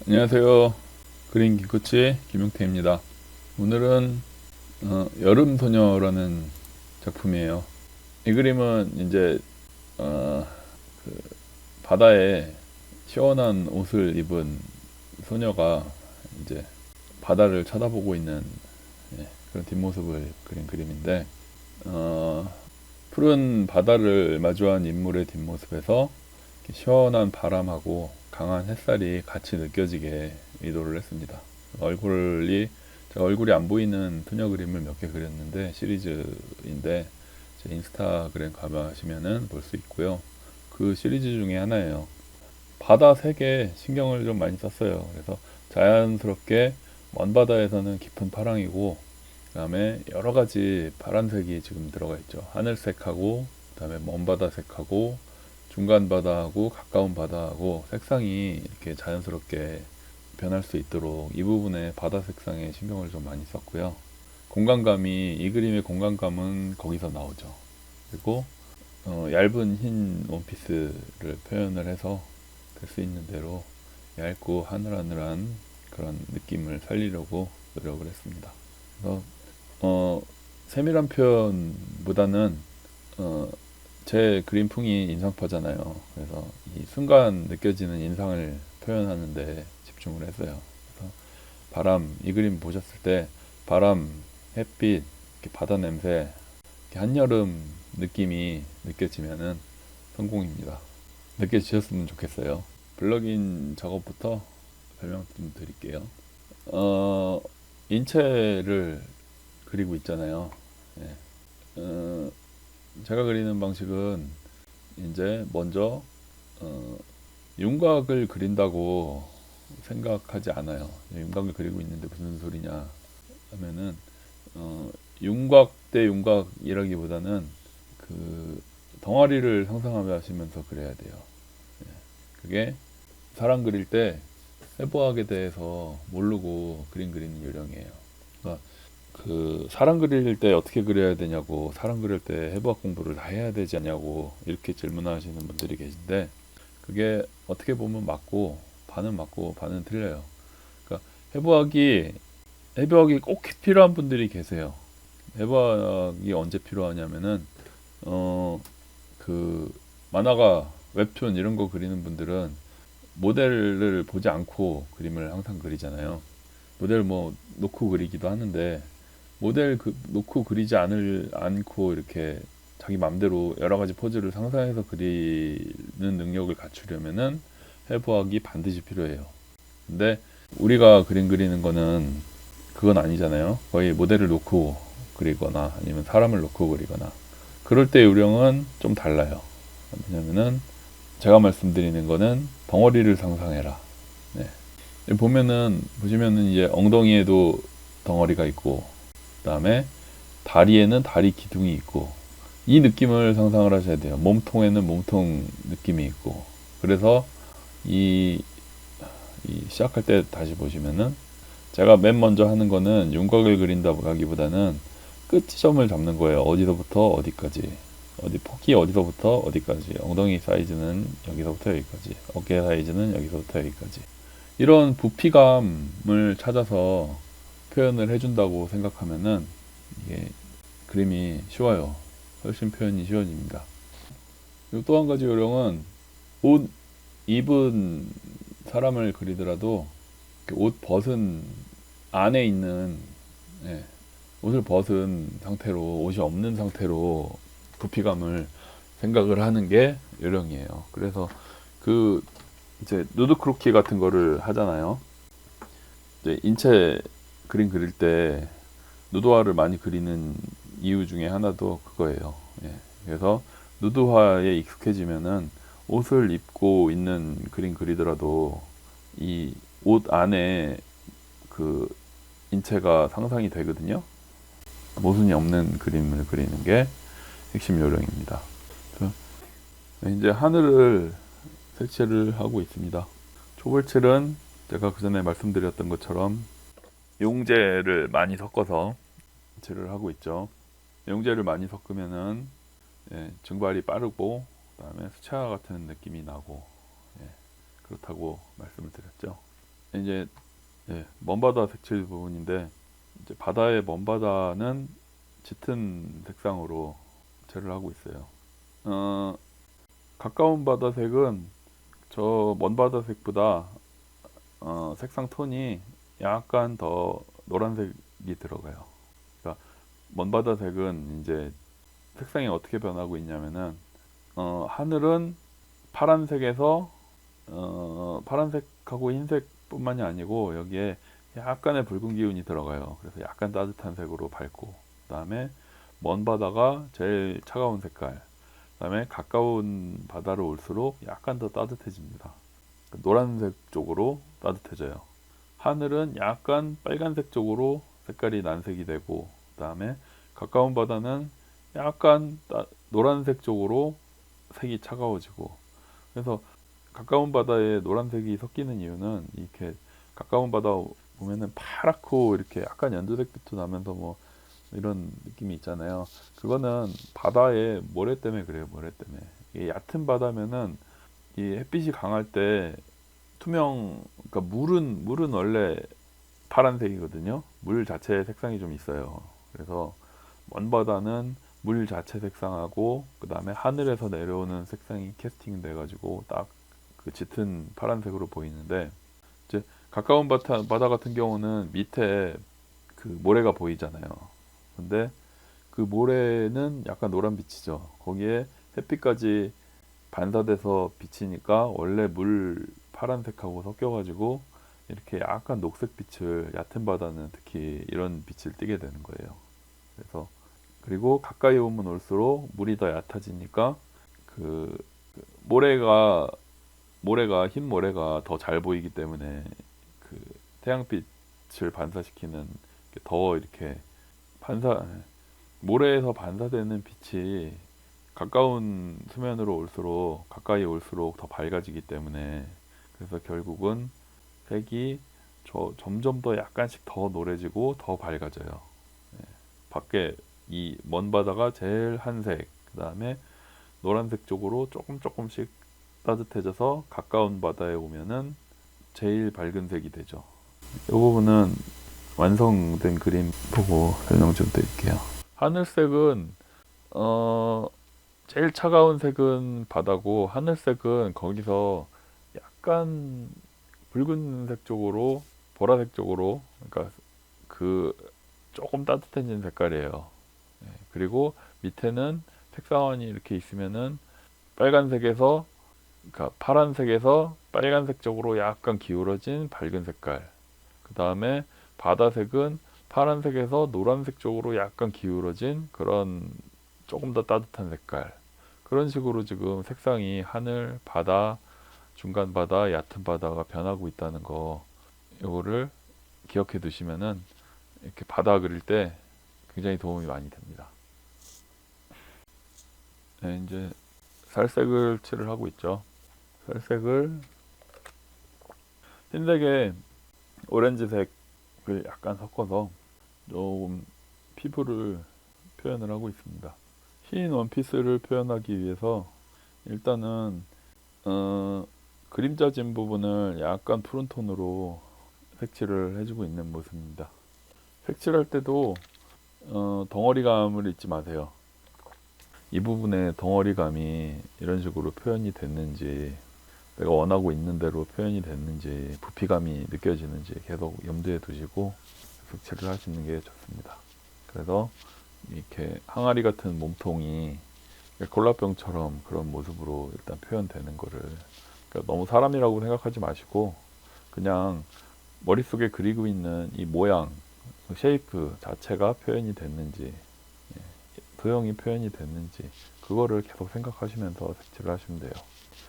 안녕하세요. 그린 기코치 김용태입니다. 오늘은 여름 소녀라는 작품이에요. 이 그림은 이제 어, 바다에 시원한 옷을 입은 소녀가 이제 바다를 쳐다보고 있는 그런 뒷모습을 그린 그림인데 어, 푸른 바다를 마주한 인물의 뒷모습에서 시원한 바람하고 강한 햇살이 같이 느껴지게 의도를 했습니다. 얼굴이 제가 얼굴이 안 보이는 소녀 그림을 몇 개 그렸는데 시리즈인데 제 인스타그램 가보시면은 볼 수 있고요. 그 시리즈 중에 하나예요. 바다 색에 신경을 좀 많이 썼어요. 그래서 자연스럽게 먼 바다에서는 깊은 파랑이고 그다음에 여러 가지 파란색이 지금 들어가 있죠. 하늘색하고 그다음에 먼 바다색하고 중간 바다하고 가까운 바다하고 색상이 이렇게 자연스럽게 변할 수 있도록 이 부분에 바다 색상에 신경을 좀 많이 썼고요. 공간감이 이 그림의 공간감은 거기서 나오죠. 그리고 얇은 흰 원피스를 표현을 해서 될 수 있는 대로 얇고 하늘하늘한 그런 느낌을 살리려고 노력을 했습니다. 그래서 세밀한 표현보다는 어, 제 그림풍이 인상파잖아요. 그래서 이 순간 느껴지는 인상을 표현하는데 집중을 했어요. 그래서 바람, 이 그림 보셨을 때 바람, 햇빛, 이렇게 바다 냄새, 이렇게 한여름 느낌이 느껴지면은 성공입니다. 느껴지셨으면 좋겠어요. 블럭인 작업부터 설명 좀 드릴게요. 어, 인체를 그리고 있잖아요. 예. 어, 제가 그리는 방식은 이제 먼저 어, 윤곽을 그린다고 생각하지 않아요. 윤곽을 그리고 있는데 무슨 소리냐 하면은 윤곽 대 윤곽이라기보다는 그 덩어리를 상상하시면서 그려야 돼요. 예. 그게 사람 그릴 때 해부학에 대해서 모르고 그림 그리는 요령이에요. 그러니까 그 사람 그릴 때 어떻게 그려야 되냐고, 사람 그릴 때 해부학 공부를 다 해야 되지 않냐고 이렇게 질문하시는 분들이 계신데 그게 어떻게 보면 맞고 반은 틀려요. 그러니까 해부학이 해부학이 꼭 필요한 분들이 계세요. 해부학이 언제 필요하냐면은 어 그 만화가 웹툰 이런 거 그리는 분들은 모델을 보지 않고 그림을 항상 그리잖아요. 모델 뭐 놓고 그리기도 하는데 모델 놓고 그리지 않고 이렇게 자기 맘대로 여러 가지 포즈를 상상해서 그리는 능력을 갖추려면은 해부학이 반드시 필요해요. 근데 우리가 그림 그리는 거는 그건 아니잖아요. 거의 모델을 놓고 그리거나 아니면 사람을 놓고 그리거나 그럴 때 요령은 좀 달라요. 왜냐면은 제가 말씀드리는 거는 덩어리를 상상해라. 네. 보시면은 이제 엉덩이에도 덩어리가 있고 그다음에 다리에는 다리 기둥이 있고 이 느낌을 상상을 하셔야 돼요. 몸통에는 몸통 느낌이 있고 그래서 이, 이 시작할 때 다시 보시면은 제가 맨 먼저 하는 거는 윤곽을 그린다기보다는 끝 지점을 잡는 거예요. 어디서부터 어디까지 어디 폭이 어디서부터 어디까지 엉덩이 사이즈는 여기서부터 여기까지 어깨 사이즈는 여기서부터 여기까지 이런 부피감을 찾아서 표현을 해준다고 생각하면은 이게 그림이 쉬워요. 훨씬 표현이 쉬워집니다. 그리고 또 한 가지 요령은 옷 입은 사람을 그리더라도 옷 벗은 안에 있는 예, 옷을 벗은 상태로 옷이 없는 상태로 부피감을 생각을 하는 게 요령이에요. 그래서 그 이제 누드 크로키 같은 거를 하잖아요. 이제 인체 그림 그릴 때 누드화를 많이 그리는 이유 중에 하나도 그거예요. 예. 그래서 누드화에 익숙해지면은 옷을 입고 있는 그림 그리더라도 이 옷 안에 그 인체가 상상이 되거든요. 모순이 없는 그림을 그리는 게 핵심 요령입니다. 이제 하늘을 색칠을 하고 있습니다. 초벌칠은 제가 그 전에 말씀드렸던 것처럼 용제를 많이 섞어서 칠을 하고 있죠. 용제를 많이 섞으면은 증발이 빠르고 그다음에 수채화 같은 느낌이 나고 그렇다고 말씀을 드렸죠. 이제 먼바다 색칠 부분인데, 이제 바다의 먼바다는 짙은 색상으로 칠을 하고 있어요. 가까운 바다색은 저 먼바다색보다 색상 톤이 약간 더 노란색이 들어가요. 그러니까 먼바다색은 이제 색상이 어떻게 변하고 있냐면은 하늘은 파란색에서 파란색하고 흰색뿐만이 아니고 여기에 약간의 붉은 기운이 들어가요. 그래서 약간 따뜻한 색으로 밝고, 그다음에 먼 바다가 제일 차가운 색깔, 그다음에 가까운 바다로 올수록 약간 더 따뜻해집니다. 노란색 쪽으로 따뜻해져요. 하늘은 약간 빨간색 쪽으로 색깔이 난색이 되고, 그다음에 가까운 바다는 약간 노란색 쪽으로 색이 차가워지고. 그래서 가까운 바다에 노란색이 섞이는 이유는, 이렇게 가까운 바다 보면은 파랗고 이렇게 약간 연두색빛도 나면서 뭐 이런 느낌이 있잖아요. 그거는 바다의 모래 때문에 그래요. 모래 때문에. 이게 얕은 바다면은 이 햇빛이 강할 때 그러니까 물은 원래 파란색이거든요. 물 자체의 색상이 좀 있어요. 그래서 먼 바다는 물 자체 색상하고, 그 다음에 하늘에서 내려오는 색상이 캐스팅 돼가지고 딱 그 짙은 파란색으로 보이는데, 이제 가까운 바다 같은 경우는 밑에 그 모래가 보이잖아요. 근데 그 모래는 약간 노란빛이죠. 거기에 햇빛까지 반사돼서 비치니까 원래 물 파란색하고 섞여가지고 이렇게 약간 녹색빛을, 얕은 바다는 특히 이런 빛을 띠게 되는 거예요. 그래서 그리고 가까이 오면 올수록 물이 더 얕아지니까 그 모래가 흰 모래가 더 잘 보이기 때문에 그 태양빛을 반사시키는 더 이렇게 반사 모래에서 반사되는 빛이 가까운 수면으로 올수록, 가까이 올수록 더 밝아지기 때문에, 그래서 결국은 색이 점점 더 약간씩 더 노래지고 더 밝아져요. 밖에 이 먼 바다가 제일 한색, 그 다음에 노란색 쪽으로 조금씩 따뜻해져서 가까운 바다에 오면은 제일 밝은 색이 되죠. 이 부분은 완성된 그림 보고 설명 좀 드릴게요. 하늘색은 제일 차가운 색은 바다고, 하늘색은 거기서 약간 붉은색 쪽으로, 보라색 쪽으로, 그러니까 그 조금 따뜻해진 색깔이에요. 그리고 밑에는 색상원이 이렇게 있으면은 빨간색에서, 그러니까 파란색에서 빨간색 쪽으로 약간 기울어진 밝은 색깔. 그 다음에 바다색은 파란색에서 노란색 쪽으로 약간 기울어진 그런 조금 더 따뜻한 색깔. 그런 식으로 지금 색상이 하늘, 바다, 중간 바다, 얕은 바다가 변하고 있다는 거, 이거를 기억해 두시면은 이렇게 바다 그릴 때 굉장히 도움이 많이 됩니다. 네, 이제 살색을 칠을 하고 있죠. 살색을 흰색에 오렌지색을 약간 섞어서 조금 피부를 표현을 하고 있습니다. 흰 원피스를 표현하기 위해서 일단은 그림자진 부분을 약간 푸른 톤으로 색칠을 해주고 있는 모습입니다. 색칠할 때도 덩어리감을 잊지 마세요. 이 부분에 덩어리감이 이런 식으로 표현이 됐는지, 내가 원하고 있는 대로 표현이 됐는지, 부피감이 느껴지는지 계속 염두에 두시고 색칠을 하시는 게 좋습니다. 그래서 이렇게 항아리 같은 몸통이 콜라병처럼 그런 모습으로 일단 표현되는 거를, 그러니까 너무 사람이라고 생각하지 마시고 그냥 머릿속에 그리고 있는 이 모양, 쉐이프 자체가 표현이 됐는지, 도형이 표현이 됐는지, 그거를 계속 생각하시면서 색칠을 하시면 돼요.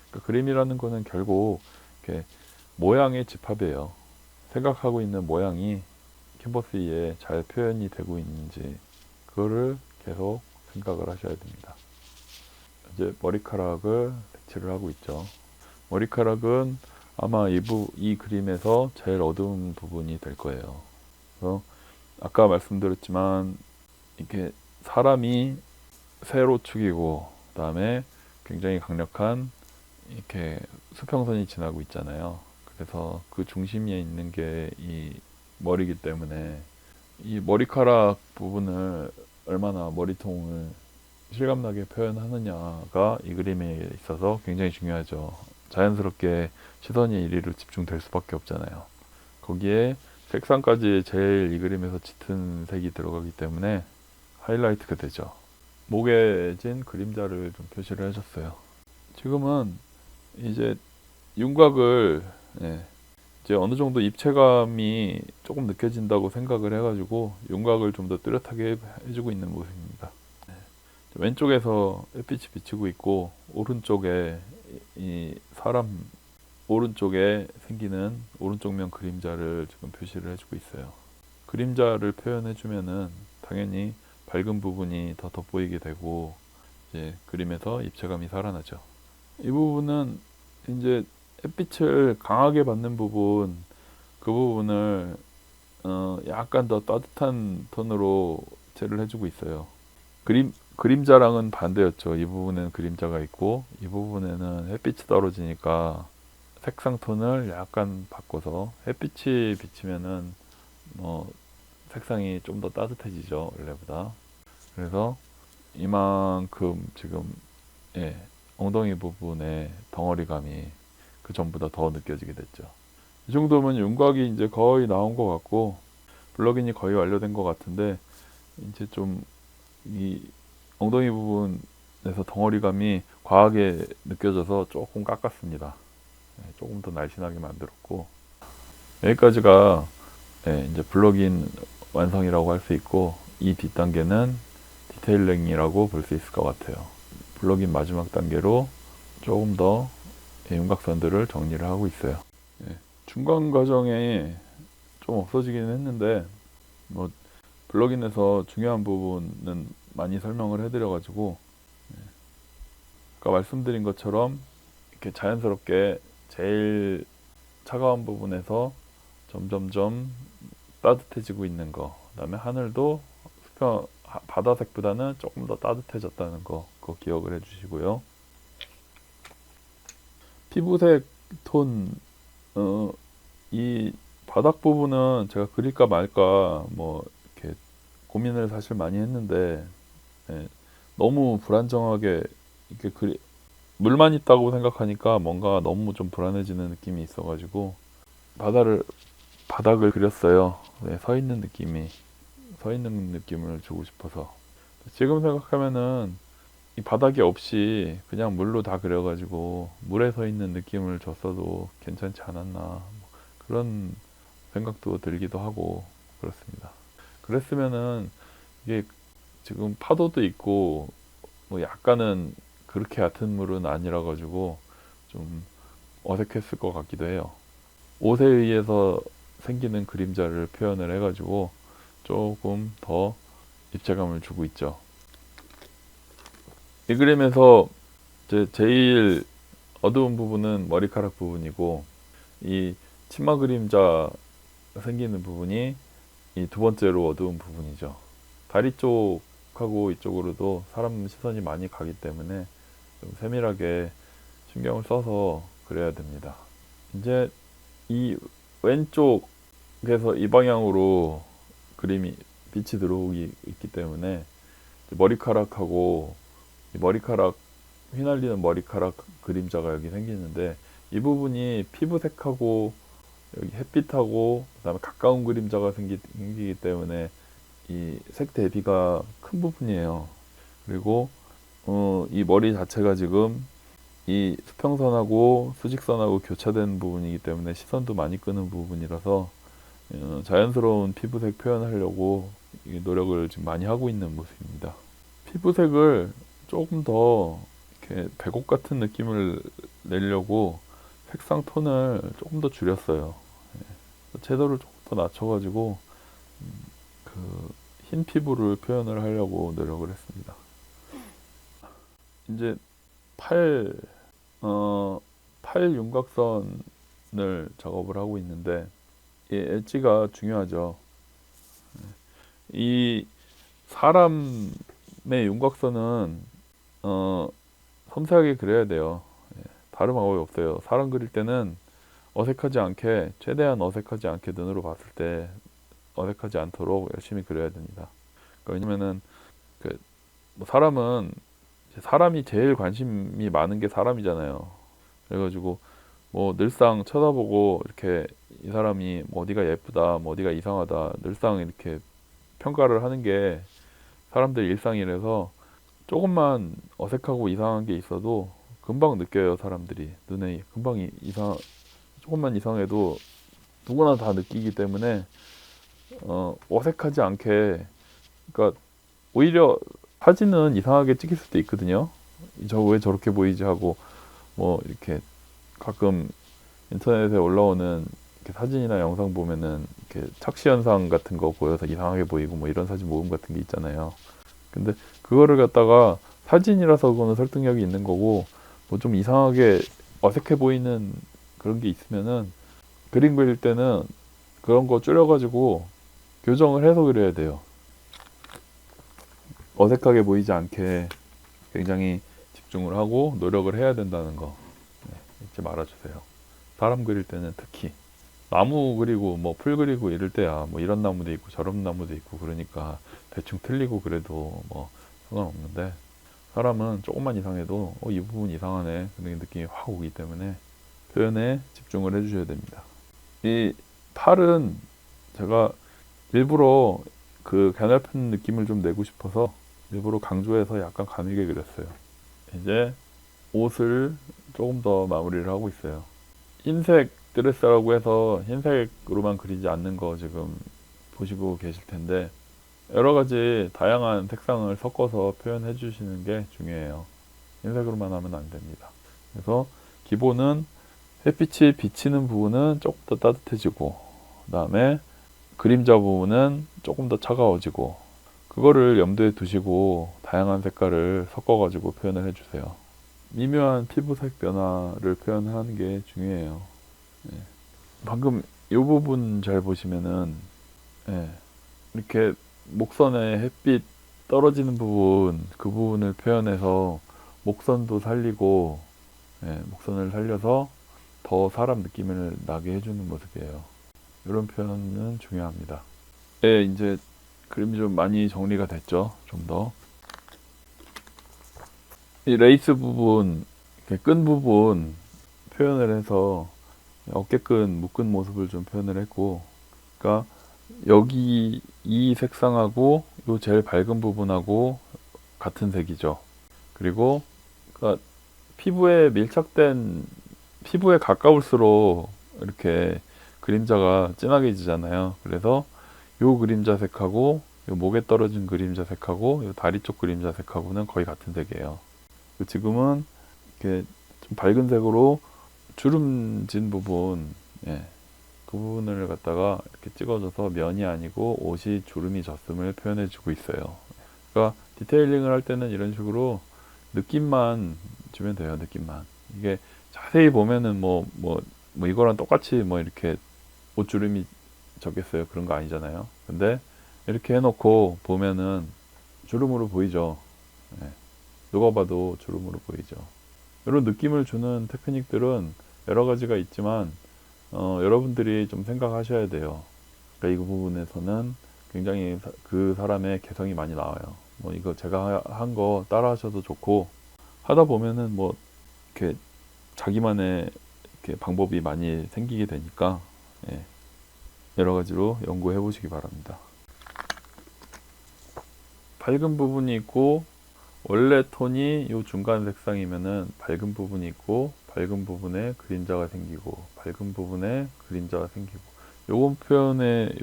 그러니까 그림이라는 거는 결국 이렇게 모양의 집합이에요. 생각하고 있는 모양이 캔버스 위에 잘 표현이 되고 있는지, 그거를 계속 생각을 하셔야 됩니다. 이제 머리카락을 색칠을 하고 있죠. 머리카락은 아마 이 그림에서 제일 어두운 부분이 될 거예요. 그래서 아까 말씀드렸지만 이렇게 사람이 세로 축이고, 그다음에 굉장히 강력한 이렇게 수평선이 지나고 있잖아요. 그래서 그 중심에 있는 게 이 머리이기 때문에 이 머리카락 부분을 얼마나 머리통을 실감나게 표현하느냐가 이 그림에 있어서 굉장히 중요하죠. 자연스럽게 시선이 이리로 집중될 수밖에 없잖아요. 거기에 색상까지 제일 이 그림에서 짙은 색이 들어가기 때문에 하이라이트가 되죠. 목에 진 그림자를 좀 표시를 해줬어요. 지금은 이제 윤곽을 예, 이제 어느 정도 입체감이 조금 느껴진다고 생각을 해가지고 윤곽을 좀 더 뚜렷하게 해주고 있는 모습입니다. 왼쪽에서 햇빛이 비치고 있고 오른쪽에 이 사람 오른쪽에 생기는 오른쪽면 그림자를 지금 표시를 해주고 있어요. 그림자를 표현해주면은 당연히 밝은 부분이 더 돋보이게 되고 이제 그림에서 입체감이 살아나죠. 이 부분은 이제 햇빛을 강하게 받는 부분, 그 부분을 약간 더 따뜻한 톤으로 칠을 해주고 있어요. 그림자랑은 반대였죠. 이 부분에는 그림자가 있고 이 부분에는 햇빛이 떨어지니까 색상 톤을 약간 바꿔서 햇빛이 비치면은 색상이 좀 더 따뜻해지죠, 원래보다. 그래서 이만큼 지금 예, 엉덩이 부분의 덩어리감이 그 전보다 더 느껴지게 됐죠. 이 정도면 윤곽이 이제 거의 나온 것 같고 블러깅이 거의 완료된 것 같은데 이제 좀 이 엉덩이 부분에서 덩어리감이 과하게 느껴져서 조금 깎았습니다. 조금 더 날씬하게 만들었고 여기까지가 이제 블러깅 완성이라고 할 수 있고 이 뒷단계는 디테일링이라고 볼 수 있을 것 같아요. 블러깅 마지막 단계로 조금 더 윤곽선들을 정리를 하고 있어요. 중간 과정에 좀 없어지기는 했는데 뭐 블러깅에서 중요한 부분은 많이 설명을 해드려가지고 아까 말씀드린 것처럼 이렇게 자연스럽게 제일 차가운 부분에서 점점점 따뜻해지고 있는 거, 그다음에 하늘도 바다색보다는 조금 더 따뜻해졌다는 거, 그거 기억을 해주시고요. 피부색 톤, 이 바닥 부분은 제가 그릴까 말까 뭐 이렇게 고민을 사실 많이 했는데 너무 불안정하게 이렇게 물만 있다고 생각하니까 뭔가 너무 좀 불안해지는 느낌이 있어가지고 바닥을 그렸어요. 서 있는 느낌을 주고 싶어서. 지금 생각하면은 이 바닥이 없이 그냥 물로 다 그려가지고 물에 서 있는 느낌을 줬어도 괜찮지 않았나 그런 생각도 들기도 하고 그렇습니다. 그랬으면은 이게 지금 파도도 있고 뭐 약간은 그렇게 얕은 물은 아니라 가지고 좀 어색했을 것 같기도 해요. 옷에 의해서 생기는 그림자를 표현을 해가지고 조금 더 입체감을 주고 있죠. 이 그림에서 제일 어두운 부분은 머리카락 부분이고 이 치마 그림자 생기는 부분이 이 두 번째로 어두운 부분이죠. 다리 쪽하고 이쪽으로도 사람 시선이 많이 가기 때문에 좀 세밀하게 신경을 써서 그려야 됩니다. 이제 이 왼쪽에서 이 방향으로 그림이 빛이 들어오기 있기 때문에 머리카락하고 이 머리카락 휘날리는 머리카락 그림자가 여기 생기는데 이 부분이 피부색하고 여기 햇빛하고 그다음에 가까운 그림자가 생기기 때문에 이 색 대비가 큰 부분이에요. 그리고 이 머리 자체가 지금 이 수평선하고 수직선하고 교차된 부분이기 때문에 시선도 많이 끄는 부분이라서 자연스러운 피부색 표현하려고 노력을 지금 많이 하고 있는 모습입니다. 피부색을 조금 더 이렇게 백옥 같은 느낌을 내려고 색상 톤을 조금 더 줄였어요. 채도를 조금 더 낮춰가지고 그 흰 피부를 표현을 하려고 노력을 했습니다. 이제 팔 윤곽선을 작업을 하고 있는데 이 엣지가 중요하죠. 이 사람의 윤곽선은 섬세하게 그려야 돼요. 다른 방법이 없어요. 사람 그릴 때는 어색하지 않게, 최대한 어색하지 않게 눈으로 봤을 때 어색하지 않도록 열심히 그려야 됩니다. 그러니까 왜냐면은 뭐 사람은 사람이 제일 관심이 많은 게 사람이잖아요. 그래가지고 뭐 늘상 쳐다보고 이렇게 이 사람이 뭐 어디가 예쁘다, 뭐 어디가 이상하다, 늘상 이렇게 평가를 하는 게 사람들 일상이라서 조금만 어색하고 이상한 게 있어도 금방 느껴요. 사람들이 눈에 금방 조금만 이상해도 누구나 다 느끼기 때문에 어색하지 않게, 그러니까 오히려 사진은 이상하게 찍힐 수도 있거든요. 저 왜 저렇게 보이지 하고 뭐 이렇게 가끔 인터넷에 올라오는 이렇게 사진이나 영상 보면은 이렇게 착시 현상 같은 거 보여서 이상하게 보이고 뭐 이런 사진 모음 같은 게 있잖아요. 근데 그거를 갖다가 사진이라서 그거는 설득력이 있는 거고, 뭐 좀 이상하게 어색해 보이는 그런 게 있으면은 그림 그릴 때는 그런 거 줄여가지고 교정을 해서 그려야 돼요. 어색하게 보이지 않게 굉장히 집중을 하고 노력을 해야 된다는 거 잊지 말아주세요. 사람 그릴 때는 특히 나무 그리고 뭐 풀 그리고 이럴 때야 뭐 이런 나무도 있고 저런 나무도 있고 그러니까 대충 틀리고 그래도 뭐 상관없는데, 사람은 조금만 이상해도 이 부분 이상하네 그런 느낌이 확 오기 때문에 표현에 집중을 해주셔야 됩니다. 이 팔은 제가 일부러 그 가냘픈 느낌을 좀 내고 싶어서 일부러 강조해서 약간 가늘게 그렸어요. 이제 옷을 조금 더 마무리를 하고 있어요. 흰색 드레스라고 해서 흰색으로만 그리지 않는 거 지금 보시고 계실 텐데, 여러 가지 다양한 색상을 섞어서 표현해 주시는 게 중요해요. 흰색으로만 하면 안 됩니다. 그래서 기본은 햇빛이 비치는 부분은 조금 더 따뜻해지고, 그 다음에 그림자 부분은 조금 더 차가워지고, 그거를 염두에 두시고 다양한 색깔을 섞어 가지고 표현을 해주세요. 미묘한 피부색 변화를 표현하는 게 중요해요. 예. 방금 이 부분 잘 보시면은, 예, 이렇게 목선에 햇빛 떨어지는 부분, 그 부분을 표현해서 목선도 살리고, 예, 목선을 살려서 더 사람 느낌을 나게 해주는 모습이에요. 이런 표현은 중요합니다. 예, 이제 그림이 좀 많이 정리가 됐죠. 좀 더. 이 레이스 부분, 이렇게 끈 부분 표현을 해서 어깨끈 묶은 모습을 좀 표현을 했고, 그러니까 여기 이 색상하고 요 제일 밝은 부분하고 같은 색이죠. 그리고 그러니까 피부에 가까울수록 이렇게 그림자가 진하게 지잖아요. 그래서 요 그림자 색하고 요 목에 떨어진 그림자 색하고 요 다리 쪽 그림자 색하고는 거의 같은 색이에요. 지금은 이렇게 좀 밝은 색으로 주름진 부분, 예, 그 부분을 갖다가 이렇게 찍어줘서 면이 아니고 옷이 주름이 졌음을 표현해주고 있어요. 그러니까 디테일링을 할 때는 이런 식으로 느낌만 주면 돼요. 느낌만. 이게 자세히 보면은 뭐 이거랑 똑같이 뭐 이렇게 옷주름이 졌겠어요. 그런 거 아니잖아요. 근데 이렇게 해놓고 보면은 주름으로 보이죠. 예, 누가 봐도 주름으로 보이죠. 이런 느낌을 주는 테크닉들은 여러 가지가 있지만 여러분들이 좀 생각하셔야 돼요. 그러니까 이 부분에서는 굉장히 그 사람의 개성이 많이 나와요. 뭐 이거 제가 한 거 따라 하셔도 좋고, 하다 보면은 뭐 이렇게 자기만의 이렇게 방법이 많이 생기게 되니까, 예, 여러 가지로 연구해 보시기 바랍니다. 밝은 부분이 있고 원래 톤이 요 중간 색상이면은 밝은 부분이 있고 밝은 부분에 그림자가 생기고 밝은 부분에 그림자가 생기고,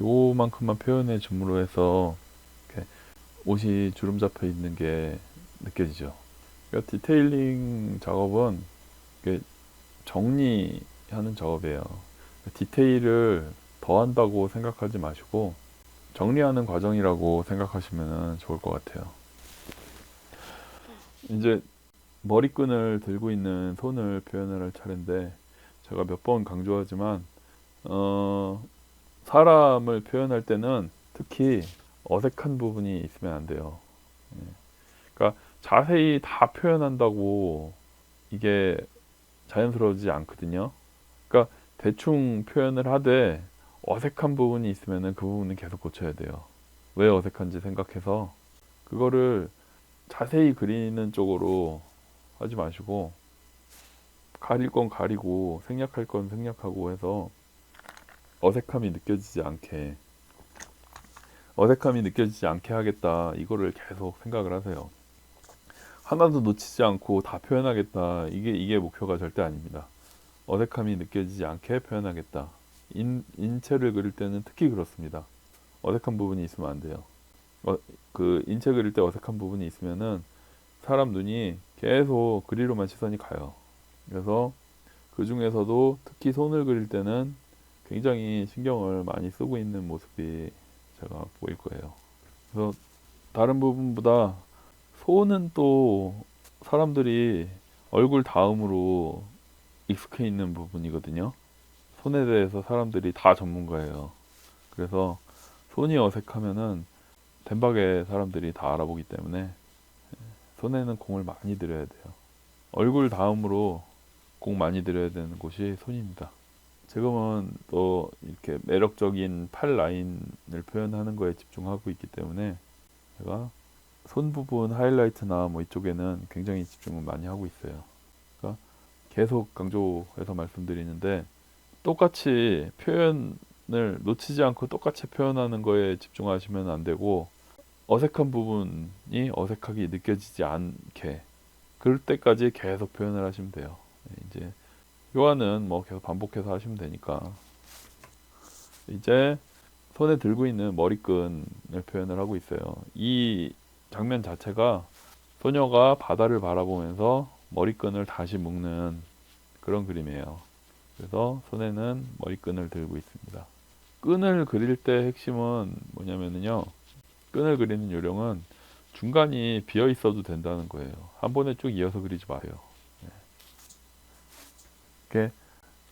요만큼만 표현해 줌으로 해서 이렇게 옷이 주름 잡혀 있는 게 느껴지죠. 그러니까 디테일링 작업은 이게 정리하는 작업이에요. 디테일을 더한다고 생각하지 마시고 정리하는 과정이라고 생각하시면 좋을 것 같아요. 이제 머리끈을 들고 있는 손을 표현을 할 차례인데, 제가 몇 번 강조하지만 사람을 표현할 때는 특히 어색한 부분이 있으면 안 돼요. 예. 그러니까 자세히 다 표현한다고 이게 자연스러워지지 않거든요. 그러니까 대충 표현을 하되 어색한 부분이 있으면은 그 부분은 계속 고쳐야 돼요. 왜 어색한지 생각해서 그거를 자세히 그리는 쪽으로 하지 마시고 가릴 건 가리고 생략할 건 생략하고 해서 어색함이 느껴지지 않게 하겠다. 이거를 계속 생각을 하세요. 하나도 놓치지 않고 다 표현하겠다. 이게 목표가 절대 아닙니다. 어색함이 느껴지지 않게 표현하겠다. 인체를 그릴 때는 특히 그렇습니다. 어색한 부분이 있으면 안 돼요. 그 인체 그릴 때 어색한 부분이 있으면은 사람 눈이 계속 그리로만 시선이 가요. 그래서 그 중에서도 특히 손을 그릴 때는 굉장히 신경을 많이 쓰고 있는 모습이 제가 보일 거예요. 그래서 다른 부분보다 손은 또 사람들이 얼굴 다음으로 익숙해 있는 부분이거든요. 손에 대해서 사람들이 다 전문가예요. 그래서 손이 어색하면은 den박에 사람들이 다 알아보기 때문에 손에는 공을 많이 들여야 돼요. 얼굴 다음으로 공 많이 들여야 되는 곳이 손입니다. 지금은 또 이렇게 매력적인 팔 라인을 표현하는 거에 집중하고 있기 때문에 제가 손 부분 하이라이트나 뭐 이쪽에는 굉장히 집중을 많이 하고 있어요. 그러니까 계속 강조해서 말씀드리는데 똑같이 표현을 놓치지 않고 똑같이 표현하는 거에 집중하시면 안 되고 어색한 부분이 어색하게 느껴지지 않게 그럴 때까지 계속 표현을 하시면 돼요. 이제 요한은 뭐 계속 반복해서 하시면 되니까 이제 손에 들고 있는 머리끈을 표현을 하고 있어요. 이 장면 자체가 소녀가 바다를 바라보면서 머리끈을 다시 묶는 그런 그림이에요. 그래서 손에는 머리끈을 들고 있습니다. 끈을 그릴 때 핵심은 뭐냐면요. 끈을 그리는 요령은 중간이 비어 있어도 된다는 거예요. 한 번에 쭉 이어서 그리지 마요. 이렇게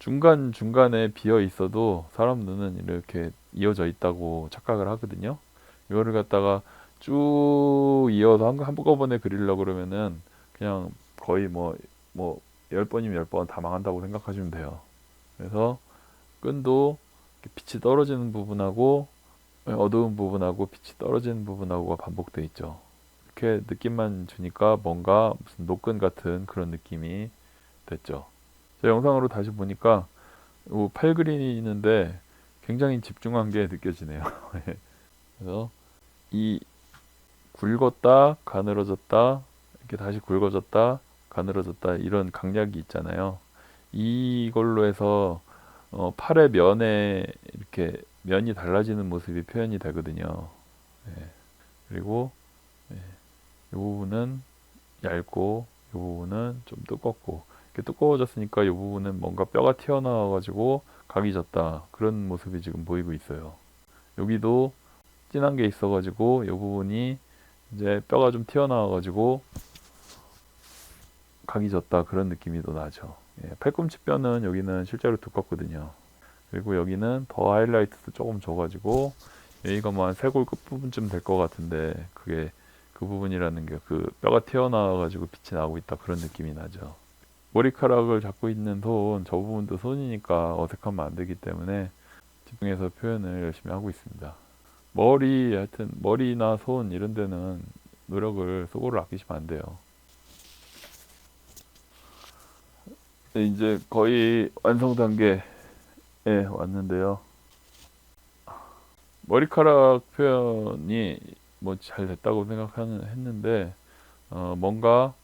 중간중간에 비어 있어도 사람 눈은 이렇게 이어져 있다고 착각을 하거든요. 이거를 갖다가 쭉 이어서 한꺼번에 그리려고 그러면은 그냥 거의 뭐 10번이면 10번 다 망한다고 생각하시면 돼요. 그래서 끈도 빛이 떨어지는 부분하고 어두운 부분하고 빛이 떨어지는 부분하고가 반복돼 있죠. 이렇게 느낌만 주니까 뭔가 무슨 노끈 같은 그런 느낌이 됐죠. 제 영상으로 다시 보니까 팔 그리는데 굉장히 집중한 게 느껴지네요. 그래서 이 굵었다 가늘어졌다 이렇게 다시 굵어졌다 가늘어졌다 이런 강약이 있잖아요. 이걸로 해서 팔의 면에 이렇게 면이 달라지는 모습이 표현이 되거든요. 예. 그리고 이 부분은 얇고 이 부분은 좀 두껍고 이렇게 두꺼워졌으니까 이 부분은 뭔가 뼈가 튀어나와 가지고 각이 졌다 그런 모습이 지금 보이고 있어요. 여기도 진한 게 있어 가지고 이 부분이 이제 뼈가 좀 튀어나와 가지고 각이 졌다 그런 느낌이 더 나죠. 예, 팔꿈치 뼈는 여기는 실제로 두껍거든요. 그리고 여기는 더 하이라이트도 조금 줘가지고 여기가 뭐 한 쇄골 끝부분쯤 될 것 같은데 그게 그 부분이라는 게 그 뼈가 튀어나와가지고 빛이 나고 있다 그런 느낌이 나죠. 머리카락을 잡고 있는 손, 저 부분도 손이니까 어색하면 안 되기 때문에 집중해서 표현을 열심히 하고 있습니다. 하여튼 머리나 손 이런 데는 노력을 수고를 아끼시면 안 돼요. 네, 이제 거의 완성 단계에 왔는데요. 머리카락 표현이 뭐 잘 됐다고 생각했는데 뭔가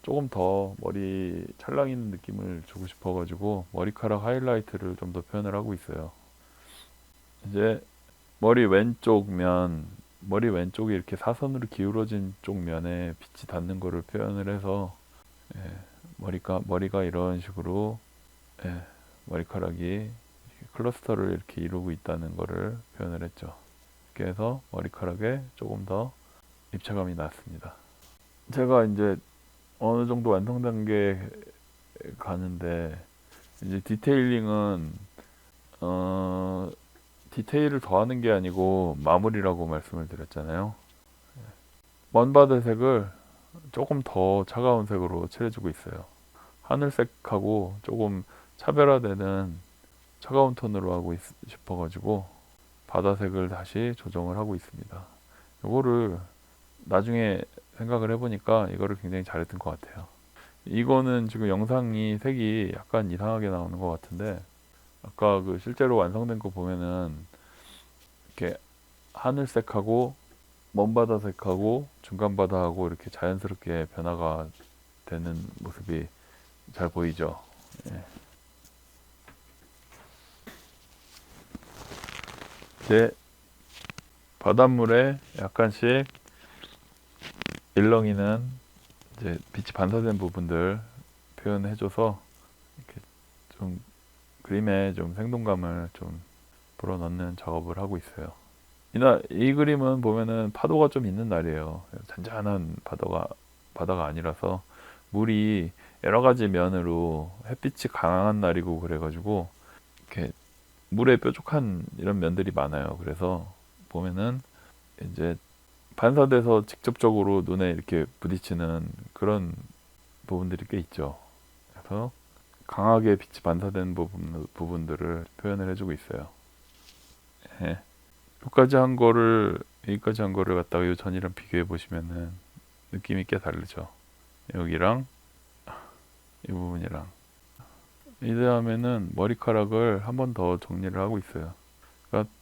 조금 더 머리 찰랑 있는 느낌을 주고 싶어 가지고 머리카락 하이라이트를 좀 더 표현을 하고 있어요. 이제 머리 왼쪽이 이렇게 사선으로 기울어진 쪽 면에 빛이 닿는 거를 표현을 해서 예, 머리가 이런 식으로 예, 머리카락이 클러스터를 이렇게 이루고 있다는 거를 표현을 했죠. 이렇게 해서 머리카락에 조금 더 입체감이 났습니다. 제가 이제 어느 정도 완성 단계에 가는데 이제 디테일링은 디테일을 더하는 게 아니고 마무리라고 말씀을 드렸잖아요. 먼바다색을 조금 더 차가운 색으로 칠해주고 있어요. 하늘색하고 조금 차별화되는 차가운 톤으로 하고 싶어가지고 바다색을 다시 조정을 하고 있습니다. 이거를 나중에 생각을 해보니까 이거를 굉장히 잘했던 것 같아요. 이거는 지금 영상이 색이 약간 이상하게 나오는 것 같은데 아까 그 실제로 완성된 거 보면은 이렇게 하늘색하고 먼바다색하고 중간바다하고 이렇게 자연스럽게 변화가 되는 모습이 잘 보이죠. 예. 이제 바닷물에 약간씩 일렁이는 이제 빛이 반사된 부분들 표현해줘서 이렇게 좀 그림에 좀 생동감을 좀 불어넣는 작업을 하고 있어요. 이 그림은 보면은 파도가 좀 있는 날이에요. 잔잔한 바다가 아니라서 물이 여러 가지 면으로 햇빛이 강한 날이고 그래가지고 이렇게 물에 뾰족한 이런 면들이 많아요. 그래서 보면은 이제 반사돼서 직접적으로 눈에 이렇게 부딪히는 그런 부분들이 꽤 있죠. 그래서 강하게 빛이 반사된 부분들을 표현을 해주고 있어요. 예. 여기까지 한 거를 갖다가 이 전이랑 비교해 보시면은 느낌이 꽤 다르죠. 여기랑 이 부분이랑. 이 다음에는 머리카락을 한 번 더 정리를 하고 있어요. 그러니까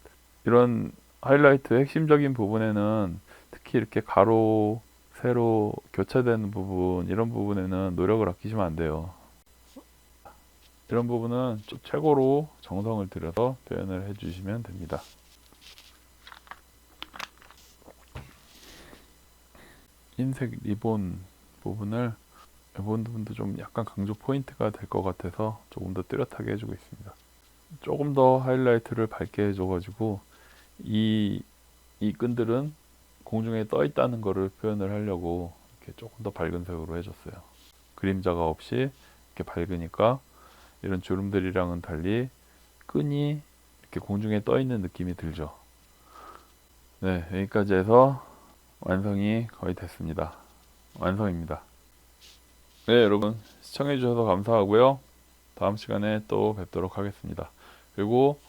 이런 하이라이트 핵심적인 부분에는 특히 이렇게 가로, 세로 교차되는 부분, 이런 부분에는 노력을 아끼시면 안 돼요. 이런 부분은 최고로 정성을 들여서 표현을 해주시면 됩니다. 흰색 리본 부분을 이번 부분도 좀 약간 강조 포인트가 될 것 같아서 조금 더 뚜렷하게 해주고 있습니다. 조금 더 하이라이트를 밝게 해줘가지고 이, 이 끈들은 공중에 떠 있다는 것을 표현을 하려고 이렇게 조금 더 밝은 색으로 해줬어요. 그림자가 없이 이렇게 밝으니까 이런 주름들이랑은 달리 끈이 이렇게 공중에 떠 있는 느낌이 들죠. 네, 여기까지 해서 완성이 거의 됐습니다. 완성입니다. 네, 여러분 시청해 주셔서 감사하고요. 다음 시간에 또 뵙도록 하겠습니다. 그리고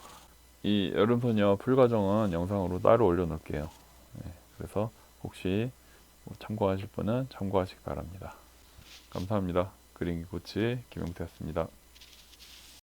이 여름소녀 풀과정은 영상으로 따로 올려놓을게요. 네, 그래서 혹시 참고하실 분은 참고하시기 바랍니다. 감사합니다. 그림코치 김용태였습니다.